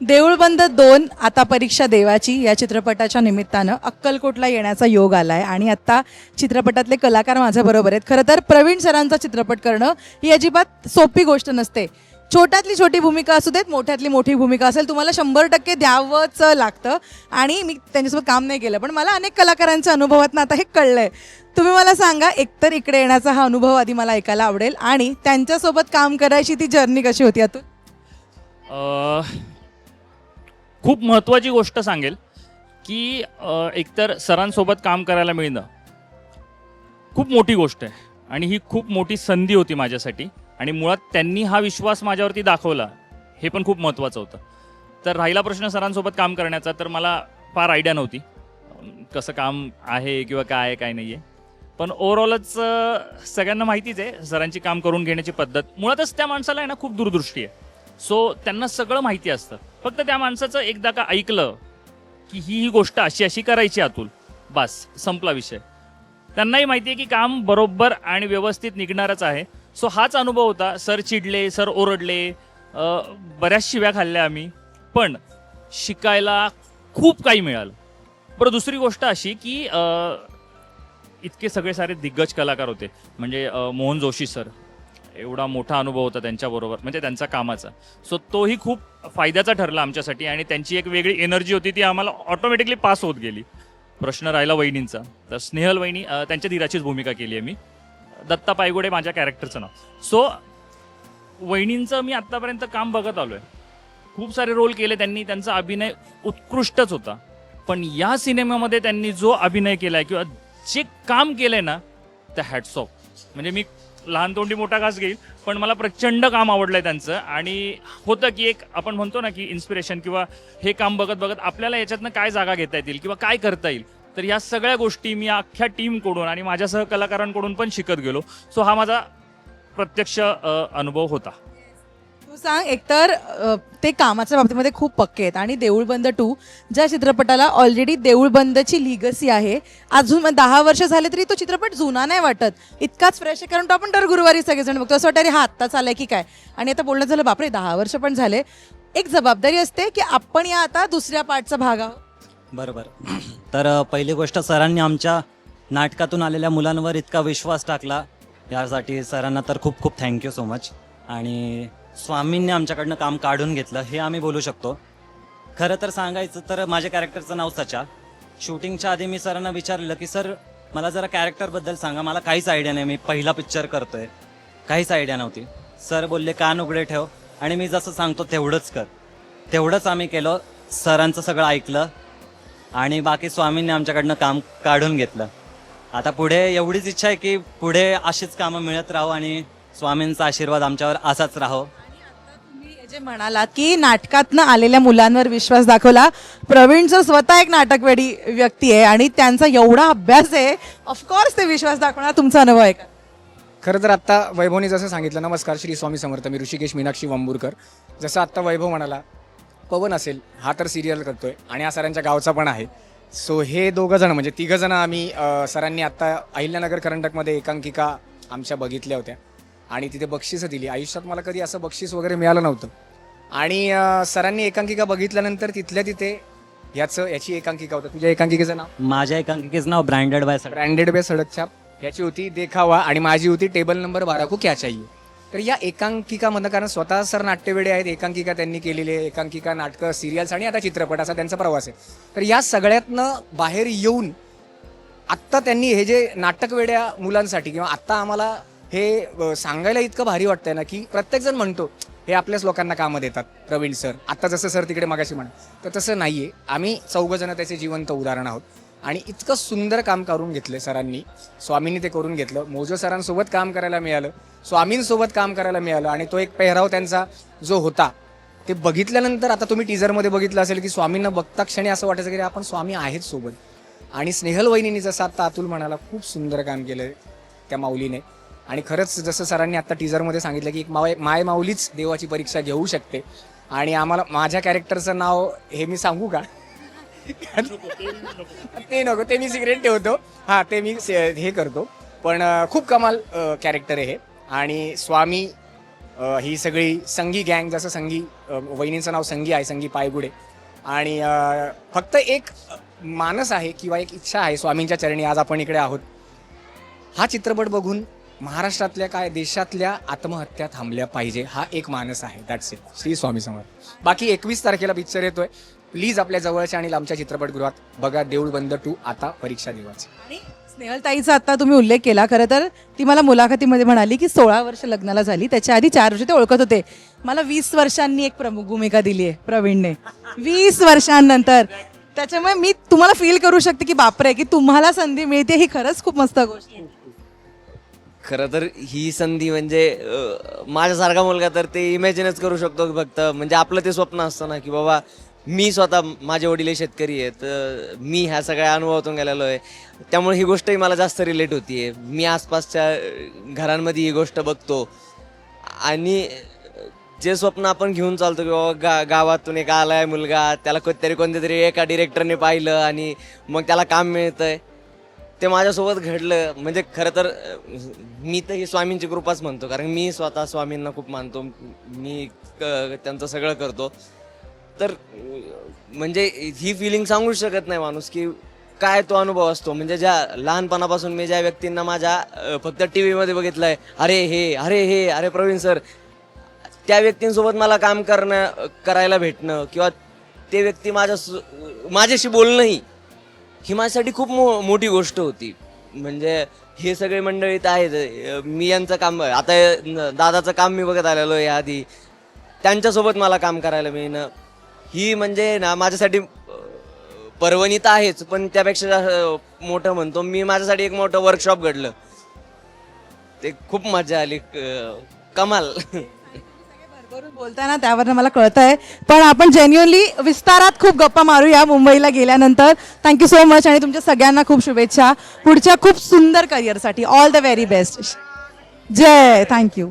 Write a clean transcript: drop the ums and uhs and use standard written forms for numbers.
देऊळबंद 2 आता परीक्षा देवाची या चित्रपटाच्या निमित्तानं अक्कलकोटला येण्याचा योग आलाय आणि आता चित्रपटातले कलाकार माझ्याबरोबर आहेत. खरं तर प्रवीण सरांचा चित्रपट करणं ही अजिबात सोपी गोष्ट नसते. छोट्यातली छोटी भूमिका असू देत, मोठ्यातली मोठी भूमिका असेल, तुम्हाला 100% द्यावंच लागतं. आणि मी त्यांच्यासोबत काम नाही केलं, पण मला अनेक कलाकारांच्या अनुभवातनं आता हे कळलंय. तुम्ही मला सांगा, एकतर इकडे येण्याचा हा अनुभव आधी मला ऐकायला आवडेल आणि त्यांच्यासोबत काम करायची ती जर्नी कशी होती अतुल? खूप महत्त्वाची गोष्ट सांगेल की एकतर सरांसोबत काम करायला मिळणं खूप मोठी गोष्ट आहे आणि ही खूप मोठी संधी होती माझ्यासाठी. आणि मुळात त्यांनी हा विश्वास माझ्यावरती दाखवला हे पण खूप महत्त्वाचं होतं. तर राहिला प्रश्न सरांसोबत काम करण्याचा, तर मला फार आयडिया नव्हती कसं काम आहे किंवा काय आहे काय नाही आहे. पण ओव्हरऑलच सगळ्यांना माहितीच आहे सरांची काम करून घेण्याची पद्धत. मुळातच त्या माणसाला आहे ना खूप दूरदृष्टी आहे. सो त्यांना सगळं माहिती असतं. फक्त त्या माणसाचं एकदा का ऐकलं की ही गोष्ट अशी अशी करायची अतुल, बस संपला विषय. त्यांनाही माहिती आहे की काम बरोबर आणि व्यवस्थित निघणारच आहे. सो हाच अनुभव होता. सर चिडले, सर ओरडले, बऱ्याच शिव्या खाल्ल्या आम्ही, पण शिकायला खूप काही मिळालं. बरं, दुसरी गोष्ट अशी की इतके सगळे सारे दिग्गज कलाकार होते. म्हणजे मोहन जोशी सर, एवढा मोठा अनुभव होता त्यांच्याबरोबर, म्हणजे त्यांचा कामाचा. सो तोही खूप फायद्याचा ठरला आमच्यासाठी आणि त्यांची एक वेगळी एनर्जी होती, ती आम्हाला ऑटोमॅटिकली पास होत गेली. प्रश्न राहिला वहिनींचा, तर स्नेहल वहिनी, त्यांच्या धीराचीच भूमिका केली आहे मी. दत्ता पायगुडे माझ्या कॅरेक्टरचं नाव. सो वहिनींचं मी आत्तापर्यंत काम बघत आलो आहे. खूप सारे रोल केले त्यांनी, त्यांचा अभिनय उत्कृष्टच होता. पण या सिनेमामध्ये त्यांनी जो अभिनय केला आहे किंवा जे काम केलं आहे ना, त्या हॅट्स ऑफ. म्हणजे मी लहान तोंडी मोठा घास घेईल, पण मला प्रचंड काम आवडलं आहे त्यांचं. आणि होतं की एक आपण म्हणतो ना की इन्स्पिरेशन, किंवा हे काम बघत बघत आपल्याला याच्यातनं काय जागा घेता येतील किंवा काय करता येईल. तर ह्या सगळ्या गोष्टी मी अख्ख्या टीमकडून आणि माझ्या सहकलाकारांकडून पण शिकत गेलो. सो हा माझा प्रत्यक्ष अनुभव होता. तू सांग, एकतर ते कामाच्या बाबतीमध्ये खूप पक्के आहेत आणि देऊळबंद 2 ज्या चित्रपटाला ऑलरेडी देऊळबंदची लिगसी आहे, अजून 10 वर्ष झाले तरी तो चित्रपट जुना नाही वाटत, इतकाच फ्रेश आहे. कारण तो आपण दर गुरुवारी सगळेजण बघतो, असं वाटतं अरे हा आत्ताच आलाय की काय. आणि आता बोलणं झालं, बापरे 10 वर्ष पण झाले. एक जबाबदारी असते की आपण या आता दुसऱ्या पार्टचा भाग आहोत. बरोबर. तर पहिली गोष्ट, सरांनी आमच्या नाटकातून आलेल्या मुलांवर इतका विश्वास टाकला, यासाठी सरांना तर खूप खूप थँक्यू सो मच. आणि स्वामींनी आमच्याकडनं काम काढून घेतलं हे आम्ही बोलू शकतो. खरं तर सांगायचं तर माझ्या कॅरेक्टरचं नाव सचा. शूटिंगच्या आधी मी सरांना विचारलं की सर मला जरा कॅरेक्टरबद्दल सांगा, मला काहीच आयडिया नाही, मी पहिला पिक्चर करतोय, काहीच आयडिया नव्हती. सर बोलले कान उघडे ठेव आणि मी जसं सांगतो तेवढंच कर. तेवढंच आम्ही केलं. सरांचं सगळं ऐकलं आणि बाकी स्वामींनी आमच्याकडनं काम काढून घेतलं. आता पुढे एवढीच इच्छा आहे की पुढे अशीच कामं मिळत राहो आणि स्वामींचा आशीर्वाद आमच्यावर असाच राहो. तुम्ही जे म्हणालात की नाटकातनं आलेल्या मुलांवर विश्वास दाखवला, प्रवीण सर स्वतः एक नाटकवेडी व्यक्ती आहे आणि त्यांचा एवढा अभ्यास आहे, ऑफकोर्स ते विश्वास दाखवणार. तुमचा अनुभव आहे का? खरं तर आत्ता वैभवने जसं सांगितलं, नमस्कार श्री स्वामी समर्थ, मी ऋषिकेश मीनाक्षी वंबुरकर. जसं आत्ता वैभव म्हणाला, पवन असेल हा तर सिरियल करतोय आणि हा सरांच्या गावचा पण आहे. सो हे दोघं जण म्हणजे तिघं जण आम्ही सरांनी आत्ता अहिल्यानगर करंडकमध्ये एकांकिका आमच्या बघितल्या होत्या आणि तिथे बक्षीसं दिली. आयुष्यात मला कधी असं बक्षीस वगैरे मिळालं नव्हतं. आणि सरांनी एकांकिका बघितल्यानंतर तिथल्या तिथे याची एकांकिका होतं. तुझ्या एकांकिकेचं नाव? माझ्या एकांकिकेचं नाव ब्रँडेड बाय सडक छाप. याची होती देखावा आणि माझी होती टेबल नंबर 12 को क्या चाहिए. तर या एकांकिकामधनं, कारण स्वतः सर नाट्यवेडे आहेत, एकांकिका त्यांनी केलेली आहे, एकांकिका, नाटकं, सिरियल्स आणि आता चित्रपट, असा त्यांचा प्रवास आहे. तर या सगळ्यातनं बाहेर येऊन आत्ता त्यांनी हे जे नाटकवेड्या मुलांसाठी, किंवा आत्ता आम्हाला हे सांगायला इतकं भारी वाटतंय ना की प्रत्येकजण म्हणतो हे आपल्याच लोकांना कामं देतात प्रवीण सर. आत्ता जसं सर तिकडे मगाशी म्हणा, तर तसं नाही आहे. आम्ही चौघजणं त्याचे जिवंत उदाहरण आहोत आणि इतकं सुंदर काम करून घेतलं सरांनी. स्वामींनी ते करून घेतलं. मोजो सरांसोबत काम करायला मिळालं, स्वामींसोबत काम करायला मिळालं आणि तो एक पेहराव त्यांचा जो होता ते बघितल्यानंतर, आता तुम्ही टीजरमध्ये बघितलं असेल की स्वामींना बघता क्षणी असं वाटायचं की आपण स्वामी आहेत सोबत. आणि स्नेहल वहिनींनी, जसं आता अतुल म्हणाला, खूप सुंदर काम केलं त्या माऊलीने. आणि खरंच जसं सरांनी आता टीजरमध्ये सांगितलं की एक माय माऊलीच देवाची परीक्षा घेऊ शकते. आणि आम्हाला, माझ्या कॅरेक्टरचं नाव हे मी सांगू का? ते नको, ते मी सिक्रेट ठेवतो. हां, ते मी हे करतो. पण खूप कमाल कॅरेक्टर आहे हे. आणि स्वामी ही सगळी संगी गँग, जसं संगी वहिनींचं नाव संगी आहे, संगी पायगुडे, आणि फक्त एक मानस आहे किंवा एक इच्छा आहे स्वामींच्या चरणी आज आपण इकडे आहोत. हा चित्रपट बघून महाराष्ट्रातल्या काय देशातल्या आत्महत्या थांबल्या पाहिजे, हा एक मानस आहे. That's it. श्री स्वामी समर्थ. बाकी 21 तारखेला पिक्चर येतोय. प्लीज आपल्या जवळच्या आणि लांबच्या चित्रपटगृहात बघा देऊळ बंद 2 आता परीक्षा देवाची. आणि स्नेहलताईचा आता तुम्ही उल्लेख केला. खरं तर ती मला मुलाखतीमध्ये म्हणाली की 16 वर्ष लग्नाला झाली, त्याच्या आधी 4 वर्ष ते ओळखत होते. मला 20 वर्षांनी एक प्रमुख भूमिका दिली आहे प्रवीणने, 20 वर्षांनंतर. त्याच्यामुळे मी तुम्हाला फील करू शकते की बापरे, की तुम्हाला संधी मिळते, ही खरंच खूप मस्त गोष्ट आहे. खरं तर ही संधी म्हणजे माझ्यासारखा मुलगा तर ते इमॅजिनच करू शकतो की फक्त म्हणजे आपलं ते स्वप्न असतं ना की बाबा मी स्वतः, माझे वडील हे शेतकरी आहेत, मी ह्या सगळ्या अनुभवातून गेलेलो आहे, त्यामुळे ही गोष्टही मला जास्त रिलेट होतीये. मी आसपासच्या घरांमध्ये ही गोष्ट बघतो आणि जे स्वप्न आपण घेऊन चालतो की बाबा गावातून एक आलाय मुलगा, त्याला कोणत्या तरी एका डिरेक्टरने पाहिलं आणि मग त्याला काम मिळतंय, ते माझ्यासोबत घडलं. म्हणजे खरं तर मी तर ही स्वामींची कृपाच म्हणतो, कारण मी स्वतः स्वामींना खूप मानतो, मी त्यांचं सगळं करतो. तर म्हणजे ही फिलिंग सांगू शकत नाही माणूस की काय तो अनुभव असतो. म्हणजे ज्या लहानपणापासून मी ज्या व्यक्तींना माझ्या फक्त टी व्हीमध्ये बघितलंय, अरे प्रवीण सर, त्या व्यक्तींसोबत मला काम करायला भेटणं किंवा ते व्यक्ती माझ्याशी बोलणंही, ही माझ्यासाठी खूप मोठी गोष्ट होती. म्हणजे हे सगळे मंडळी तर आहेत, मी यांचं काम, आता दादाचं काम मी बघत आलेलो आहे आधी, त्यांच्यासोबत मला काम करायला मिळणं, ही म्हणजे ना माझ्यासाठी पर्वणी तर आहेच, पण त्यापेक्षा मोठं म्हणतो मी, माझ्यासाठी एक मोठं वर्कशॉप घडलं, ते खूप मजा आली, कमाल. भरभरून बोलताना त्यावरनं मला कळतंय, पण आपण जेन्युअनली विस्तारात खूप गप्पा मारूया मुंबईला गेल्यानंतर. थँक्यू सो मच आणि तुमच्या सगळ्यांना खूप शुभेच्छा पुढच्या खूप सुंदर करिअरसाठी. All the very best. जय. थँक्यू.